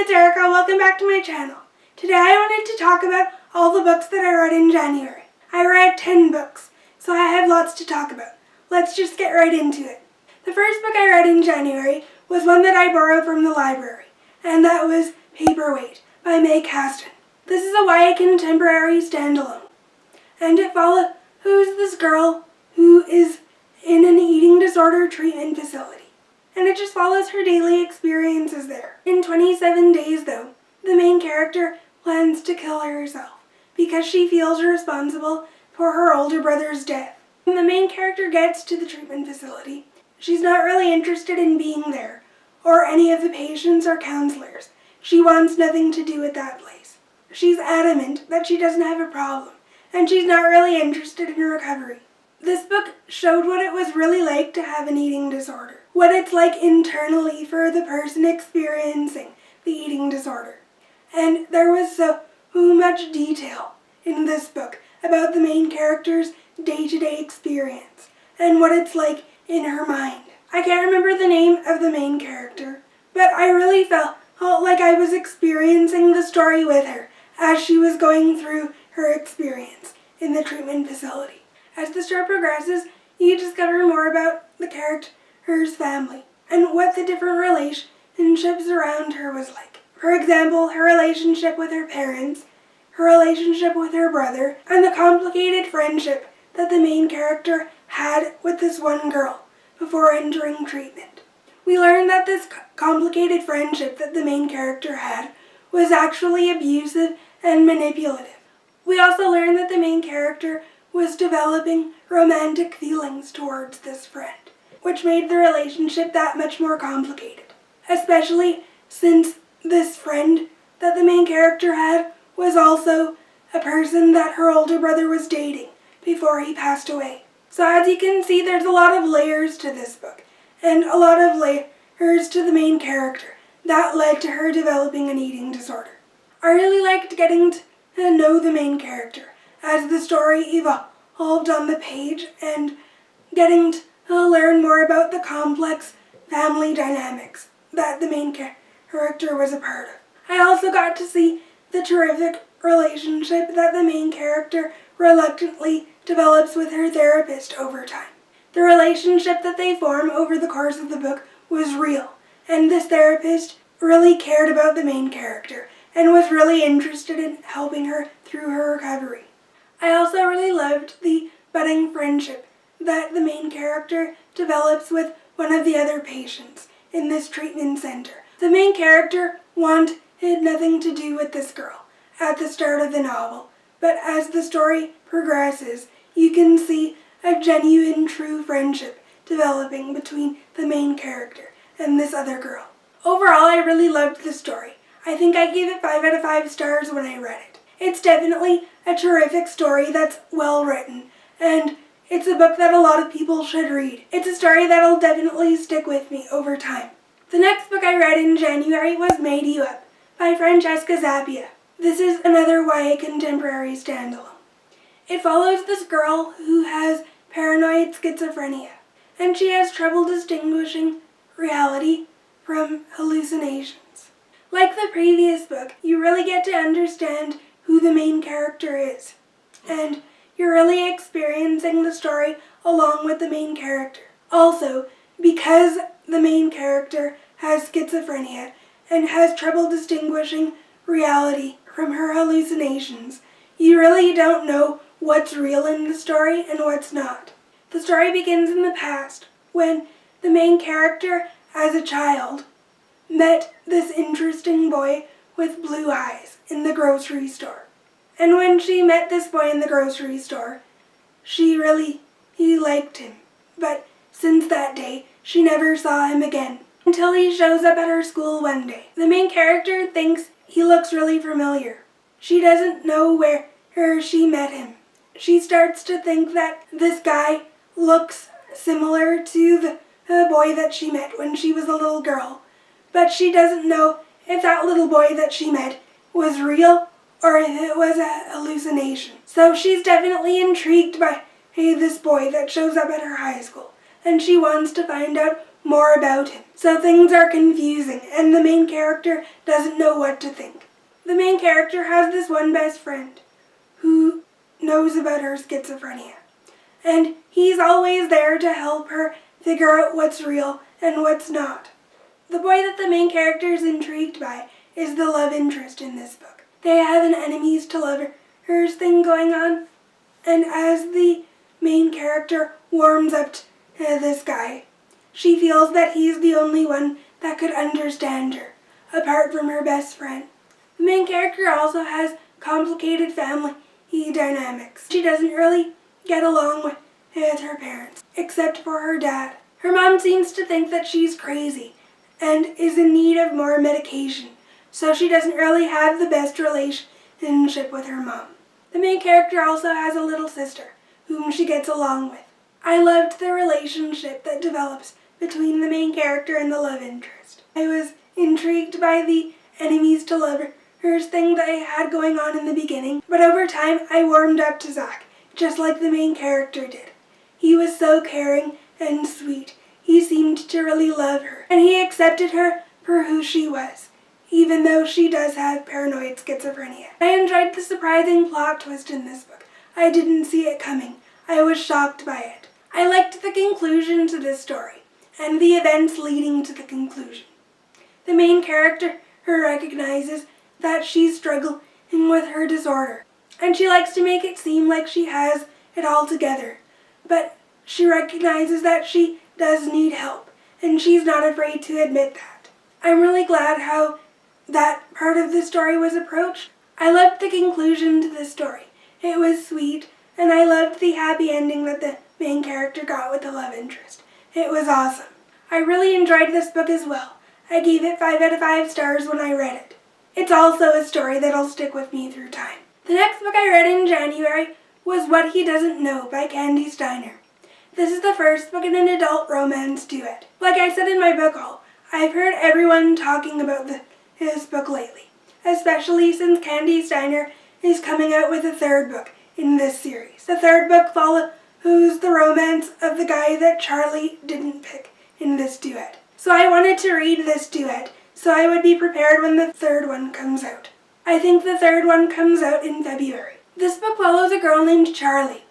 it's Erica. Welcome back to my channel. Today I wanted to talk about all the books that I read in January. I read 10 books, so I have lots to talk about. Let's just get right into it. The first book I read in January was one that I borrowed from the library, and that was Paperweight by Meg Haston. This is a YA contemporary standalone, and it follows this girl who is in an eating disorder treatment facility. And it just follows her daily experiences there. In 27 days, though, the main character plans to kill herself because she feels responsible for her older brother's death. When the main character gets to the treatment facility, she's not really interested in being there or any of the patients or counselors. She wants nothing to do with that place. She's adamant that she doesn't have a problem, and she's not really interested in her recovery. This book showed what it was really like to have an eating disorder, what it's like internally for the person experiencing the eating disorder. And there was so much detail in this book about the main character's day-to-day experience and what it's like in her mind. I can't remember the name of the main character, but I really felt like I was experiencing the story with her as she was going through her experience in the treatment facility. As the story progresses, you discover more about the character's family and what the different relationships around her was like. For example, her relationship with her parents, her relationship with her brother, and the complicated friendship that the main character had with this one girl before entering treatment. We learn that this complicated friendship that the main character had was actually abusive and manipulative. We also learn that the main character was developing romantic feelings towards this friend, which made the relationship that much more complicated, especially since this friend that the main character had was also a person that her older brother was dating before he passed away. So as you can see, there's a lot of layers to this book, and a lot of layers to the main character that led to her developing an eating disorder. I really liked getting to know the main character as the story evolved on the page and getting to learn more about the complex family dynamics that the main character was a part of. I also got to see the terrific relationship that the main character reluctantly develops with her therapist over time. The relationship that they form over the course of the book was real, and this therapist really cared about the main character and was really interested in helping her through her recovery. I also really loved the budding friendship that the main character develops with one of the other patients in this treatment center. The main character wanted nothing to do with this girl at the start of the novel, but as the story progresses, you can see a genuine, true friendship developing between the main character and this other girl. Overall, I really loved the story. I think I gave it 5 out of 5 stars when I read it. It's definitely a terrific story that's well written, and it's a book that a lot of people should read. It's a story that'll definitely stick with me over time. The next book I read in January was Made You Up by Francesca Zappia. This is another YA contemporary standalone. It follows this girl who has paranoid schizophrenia, and she has trouble distinguishing reality from hallucinations. Like the previous book, you really get to understand who the main character is, and you're really experiencing the story along with the main character. Also, because the main character has schizophrenia and has trouble distinguishing reality from her hallucinations, you really don't know what's real in the story and what's not. The story begins in the past, when the main character, as a child, met this interesting boy with blue eyes in the grocery store. And when she met this boy in the grocery store, she liked him. But since that day, she never saw him again, until he shows up at her school one day. The main character thinks he looks really familiar. She doesn't know where she met him. She starts to think that this guy looks similar to the boy that she met when she was a little girl, but she doesn't know if that little boy that she met was real or if it was a hallucination. So she's definitely intrigued by this boy that shows up at her high school, and she wants to find out more about him. So things are confusing and the main character doesn't know what to think. The main character has this one best friend who knows about her schizophrenia. And he's always there to help her figure out what's real and what's not. The boy that the main character is intrigued by is the love interest in this book. They have an enemies to lovers thing going on, and as the main character warms up to this guy, she feels that he's the only one that could understand her, apart from her best friend. The main character also has complicated family dynamics. She doesn't really get along with her parents, except for her dad. Her mom seems to think that she's crazy and is in need of more medication, so she doesn't really have the best relationship with her mom. The main character also has a little sister, whom she gets along with. I loved the relationship that develops between the main character and the love interest. I was intrigued by the enemies to lovers thing that I had going on in the beginning, but over time I warmed up to Zach, just like the main character did. He was so caring and sweet. He seemed to really love her, and he accepted her for who she was, even though she does have paranoid schizophrenia. I enjoyed the surprising plot twist in this book. I didn't see it coming. I was shocked by it. I liked the conclusion to this story, and the events leading to the conclusion. The main character recognizes that she's struggling with her disorder, and she likes to make it seem like she has it all together, but she recognizes that she does need help, and she's not afraid to admit that. I'm really glad how that part of the story was approached. I loved the conclusion to this story. It was sweet, and I loved the happy ending that the main character got with the love interest. It was awesome. I really enjoyed this book as well. I gave it 5 out of 5 stars when I read it. It's also a story that'll stick with me through time. The next book I read in January was What He Doesn't Know by Kandi Steiner. This is the first book in an adult romance duet. Like I said in my book haul, I've heard everyone talking about this book lately, especially since Kandi Steiner is coming out with a third book in this series. The third book follows the romance of the guy that Charlie didn't pick in this duet. So I wanted to read this duet so I would be prepared when the third one comes out. I think the third one comes out in February. This book follows a girl named Charlie,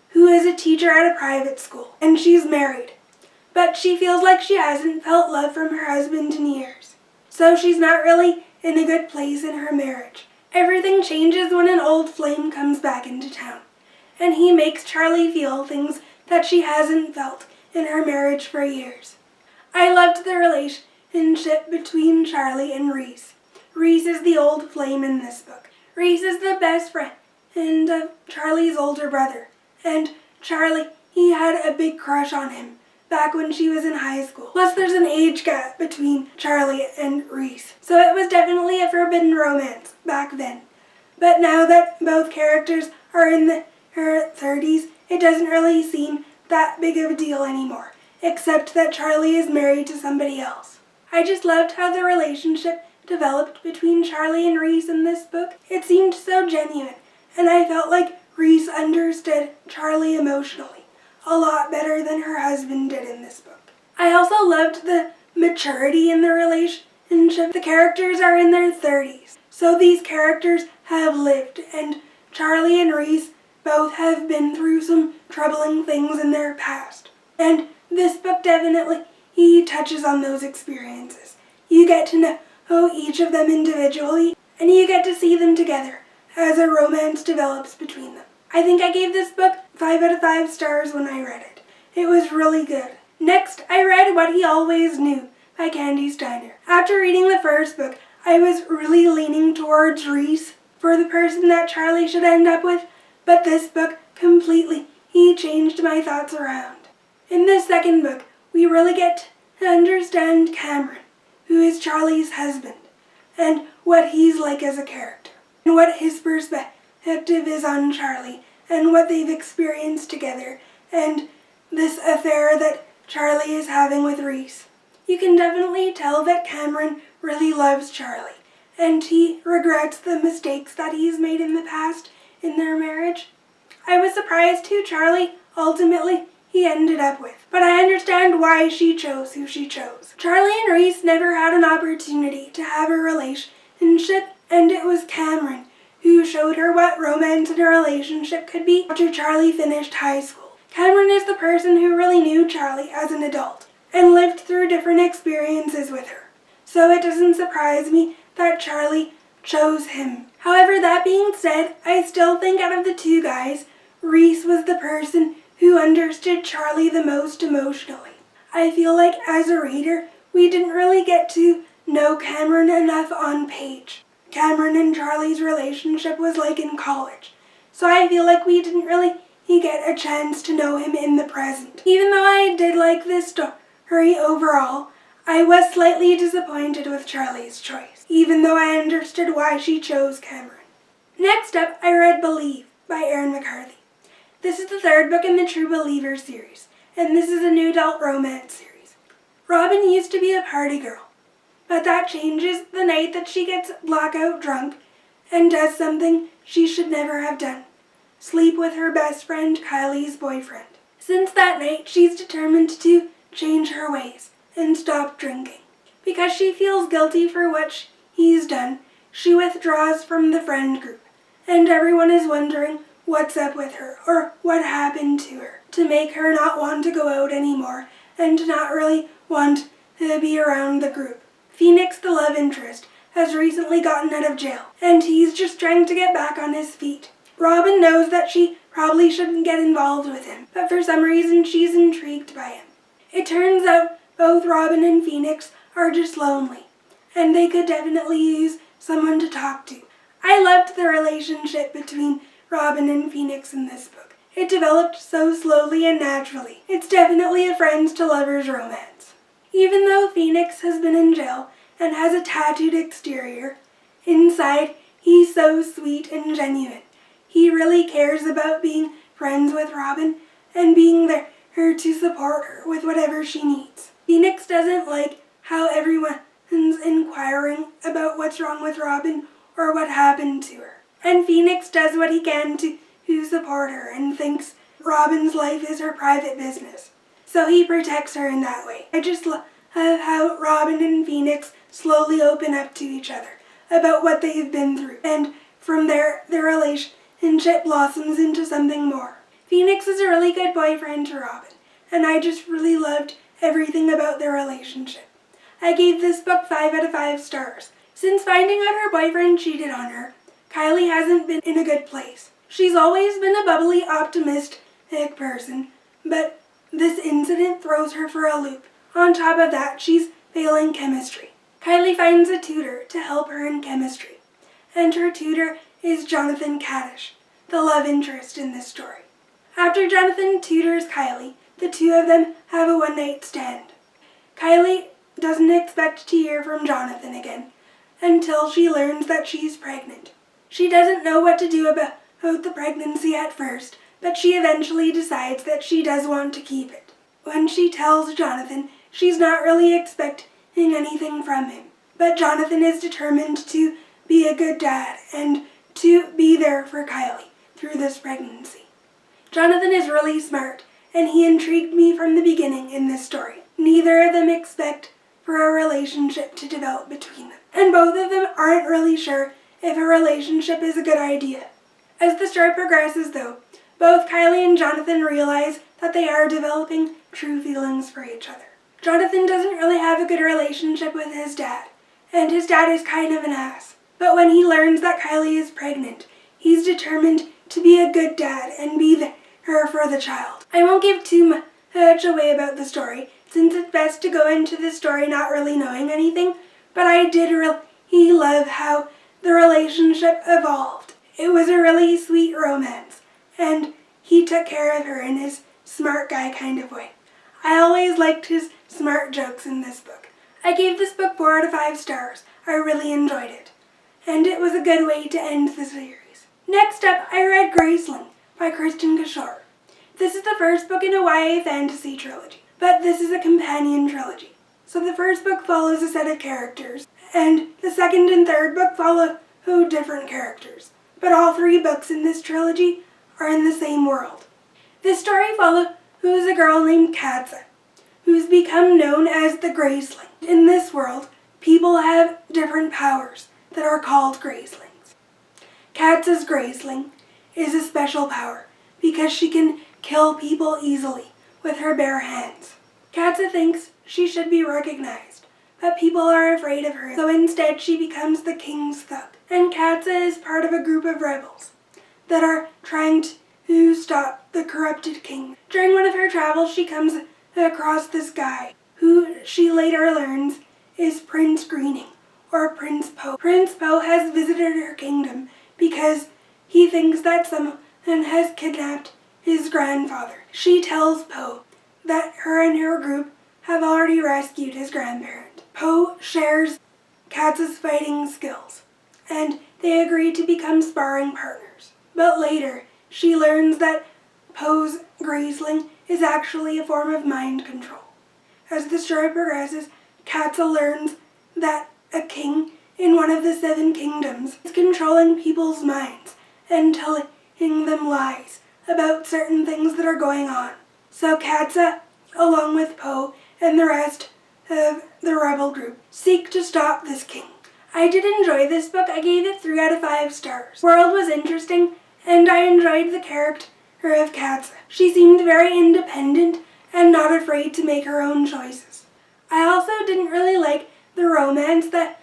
who is a teacher at a private school, and she's married. But she feels like she hasn't felt love from her husband in years. So she's not really in a good place in her marriage. Everything changes when an old flame comes back into town, and he makes Charlie feel things that she hasn't felt in her marriage for years. I loved the relationship between Charlie and Reese. Reese is the old flame in this book. Reese is the best friend of Charlie's older brother. And Charlie, he had a big crush on him back when she was in high school. Plus there's an age gap between Charlie and Reese. So it was definitely a forbidden romance back then. But now that both characters are in their 30s, it doesn't really seem that big of a deal anymore, except that Charlie is married to somebody else. I just loved how the relationship developed between Charlie and Reese in this book. It seemed so genuine, and I felt like Reese understood Charlie emotionally a lot better than her husband did in this book. I also loved the maturity in the relationship. The characters are in their 30s, so these characters have lived, and Charlie and Reese both have been through some troubling things in their past. And this book definitely touches on those experiences. You get to know each of them individually, and you get to see them together as a romance develops between them. I think I gave this book 5 out of 5 stars when I read it. It was really good. Next, I read What He Always Knew by Kandi Steiner. After reading the first book, I was really leaning towards Reese for the person that Charlie should end up with, but this book completely changed my thoughts around. In this second book, we really get to understand Cameron, who is Charlie's husband, and what he's like as a character, and what his perspective is on Charlie, and what they've experienced together, and this affair that Charlie is having with Reese. You can definitely tell that Cameron really loves Charlie, and he regrets the mistakes that he's made in the past in their marriage. I was surprised who Charlie ultimately he ended up with, but I understand why she chose who she chose. Charlie and Reese never had an opportunity to have a relationship, and it was Cameron who showed her what romance in a relationship could be after Charlie finished high school. Cameron is the person who really knew Charlie as an adult and lived through different experiences with her, so it doesn't surprise me that Charlie chose him. However, that being said, I still think out of the two guys, Reese was the person who understood Charlie the most emotionally. I feel like as a reader, we didn't really get to know Cameron enough on page. Cameron and Charlie's relationship was like in college, so I feel like we didn't really get a chance to know him in the present. Even though I did like this story overall, I was slightly disappointed with Charlie's choice, even though I understood why she chose Cameron. Next up, I read Believe by Erin McCarthy. This is the third book in the True Believer series, and this is a new adult romance series. Robin used to be a party girl, but that changes the night that she gets blackout drunk and does something she should never have done: sleep with her best friend Kylie's boyfriend. Since that night, she's determined to change her ways and stop drinking. Because she feels guilty for what he's done, she withdraws from the friend group, and everyone is wondering what's up with her or what happened to her to make her not want to go out anymore and to not really want to be around the group. Phoenix, the love interest, has recently gotten out of jail, and he's just trying to get back on his feet. Robin knows that she probably shouldn't get involved with him, but for some reason she's intrigued by him. It turns out both Robin and Phoenix are just lonely, and they could definitely use someone to talk to. I loved the relationship between Robin and Phoenix in this book. It developed so slowly and naturally. It's definitely a friends to lovers romance. Even though Phoenix has been in jail and has a tattooed exterior, inside he's so sweet and genuine. He really cares about being friends with Robin and being there to support her with whatever she needs. Phoenix doesn't like how everyone's inquiring about what's wrong with Robin or what happened to her. And Phoenix does what he can to support her and thinks Robin's life is her private business, so he protects her in that way. I just love how Robin and Phoenix slowly open up to each other about what they've been through, and from there, their relationship blossoms into something more. Phoenix is a really good boyfriend to Robin, and I just really loved everything about their relationship. I gave this book 5 out of 5 stars. Since finding out her boyfriend cheated on her, Kylie hasn't been in a good place. She's always been a bubbly, optimistic person, but this incident throws her for a loop. On top of that, she's failing chemistry. Kylie finds a tutor to help her in chemistry, and her tutor is Jonathan Kaddish, the love interest in this story. After Jonathan tutors Kylie, the two of them have a one-night stand. Kylie doesn't expect to hear from Jonathan again until she learns that she's pregnant. She doesn't know what to do about the pregnancy at first, but she eventually decides that she does want to keep it. When she tells Jonathan, she's not really expecting anything from him, but Jonathan is determined to be a good dad and to be there for Kylie through this pregnancy. Jonathan is really smart, and he intrigued me from the beginning in this story. Neither of them expect for a relationship to develop between them, and both of them aren't really sure if a relationship is a good idea. As the story progresses, though, both Kylie and Jonathan realize that they are developing true feelings for each other. Jonathan doesn't really have a good relationship with his dad, and his dad is kind of an ass. But when he learns that Kylie is pregnant, he's determined to be a good dad and be there for the child. I won't give too much away about the story, since it's best to go into the story not really knowing anything, but I did really love how the relationship evolved. It was a really sweet romance, and he took care of her in his smart guy kind of way. I always liked his smart jokes in this book. I gave this book 4 out of 5 stars. I really enjoyed it, and it was a good way to end the series. Next up, I read Graceling by Kristin Cashore. This is the first book in a YA fantasy trilogy, but this is a companion trilogy. So the first book follows a set of characters, and the second and third book follow different characters. But all 3 books in this trilogy are in the same world. This story follows who's a girl named Katza, who's become known as the Graceling. In this world, people have different powers that are called Gracelings. Katza's Graceling is a special power because she can kill people easily with her bare hands. Katza thinks she should be recognized, but people are afraid of her, so instead she becomes the king's thug. And Katza is part of a group of rebels that are trying to stop the corrupted king. During one of her travels, she comes across this guy, who she later learns is Prince Greening, or Prince Po. Prince Po has visited her kingdom because he thinks that someone has kidnapped his grandfather. She tells Po that her and her group have already rescued his grandparent. Po shares Katza's fighting skills, and they agree to become sparring partners. But later, she learns that Po's Graceling is actually a form of mind control. As the story progresses, Katza learns that a king in one of the 7 kingdoms is controlling people's minds and telling them lies about certain things that are going on. So Katza, along with Po and the rest of the rebel group, seek to stop this king. I did enjoy this book. I gave it 3 out of 5 stars. The world was interesting, and I enjoyed the character of Katza. She seemed very independent and not afraid to make her own choices. I also didn't really like the romance that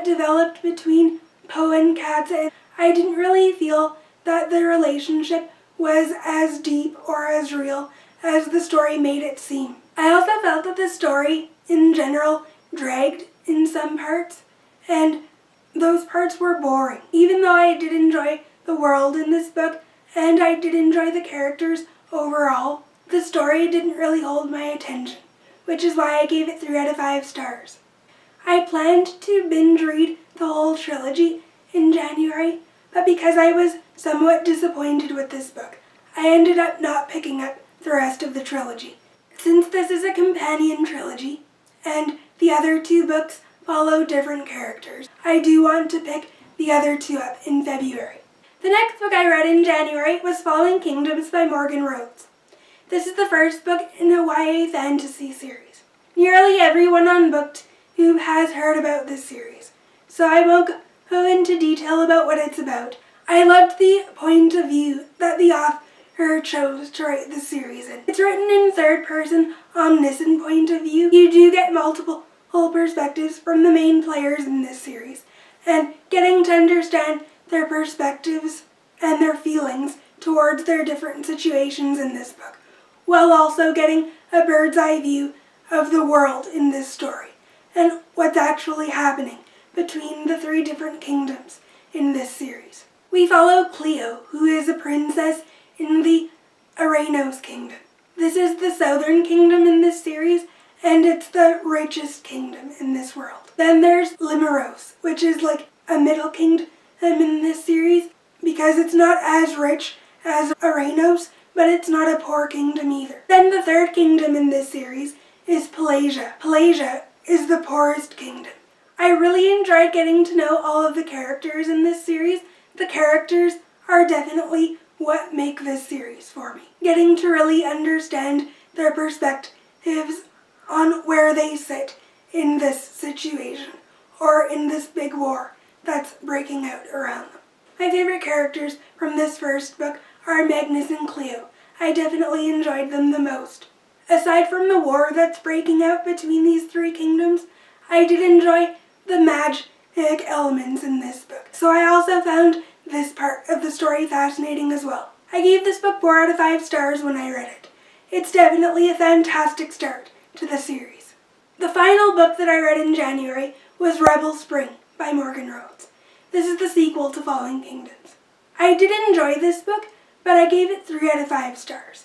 developed between Po and Katza. I didn't really feel that the relationship was as deep or as real as the story made it seem. I also felt that the story, in general, dragged in some parts, and those parts were boring. Even though I did enjoy the world in this book, and I did enjoy the characters overall, the story didn't really hold my attention, which is why I gave it 3 out of 5 stars. I planned to binge read the whole trilogy in January, but because I was somewhat disappointed with this book, I ended up not picking up the rest of the trilogy. Since this is a companion trilogy, and the other 2 books follow different characters, I do want to pick the other 2 up in February. The next book I read in January was Fallen Kingdoms by Morgan Rhodes. This is the first book in a YA fantasy series. Nearly everyone on BookTube has heard about this series, so I won't go into detail about what it's about. I loved the point of view that the author chose to write the series in. It's written in third-person, omniscient point of view. You do get multiple perspectives from the main players in this series, and getting to understand their perspectives and their feelings towards their different situations in this book, while also getting a bird's eye view of the world in this story and what's actually happening between the 3 different kingdoms in this series. We follow Cleo, who is a princess in the Aranos kingdom. This is the southern kingdom in this series, and it's the richest kingdom in this world. Then there's Limeros, which is like a middle kingdom in this series, because it's not as rich as Aranos, but it's not a poor kingdom either. Then the 3rd kingdom in this series is Palasia. Palasia is the poorest kingdom. I really enjoyed getting to know all of the characters in this series. The characters are definitely what make this series for me. Getting to really understand their perspectives on where they sit in this situation, or in this big war that's breaking out around them. My favorite characters from this first book are Magnus and Cleo. I definitely enjoyed them the most. Aside from the war that's breaking out between these 3 kingdoms, I did enjoy the magic elements in this book. So I also found this part of the story fascinating as well. I gave this book 4 out of 5 stars when I read it. It's definitely a fantastic start to the series. The final book that I read in January was Rebel Spring by Morgan Rhodes. This is the sequel to Fallen Kingdoms. I did enjoy this book, but I gave it 3 out of 5 stars.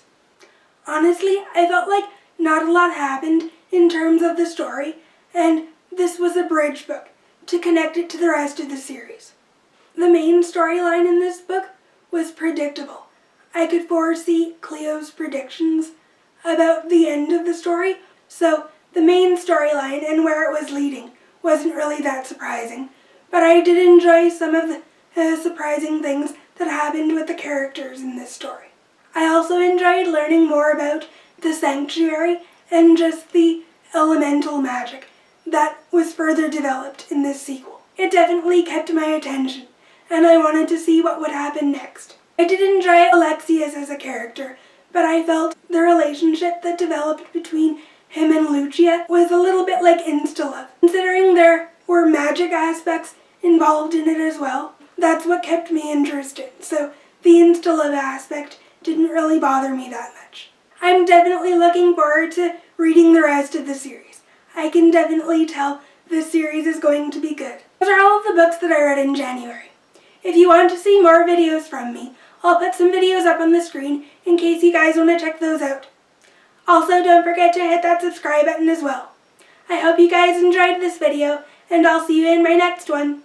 Honestly, I felt like not a lot happened in terms of the story, and this was a bridge book to connect it to the rest of the series. The main storyline in this book was predictable. I could foresee Cleo's predictions about the end of the story, so the main storyline and where it was leading wasn't really that surprising, but I did enjoy some of the surprising things that happened with the characters in this story. I also enjoyed learning more about the sanctuary and just the elemental magic that was further developed in this sequel. It definitely kept my attention, and I wanted to see what would happen next. I did enjoy Alexius as a character, but I felt the relationship that developed between him and Lucia was a little bit like insta-love. Considering there were magic aspects involved in it as well, that's what kept me interested, so the insta-love aspect didn't really bother me that much. I'm definitely looking forward to reading the rest of the series. I can definitely tell this series is going to be good. Those are all of the books that I read in January. If you want to see more videos from me, I'll put some videos up on the screen in case you guys want to check those out. Also, don't forget to hit that subscribe button as well. I hope you guys enjoyed this video, and I'll see you in my next one.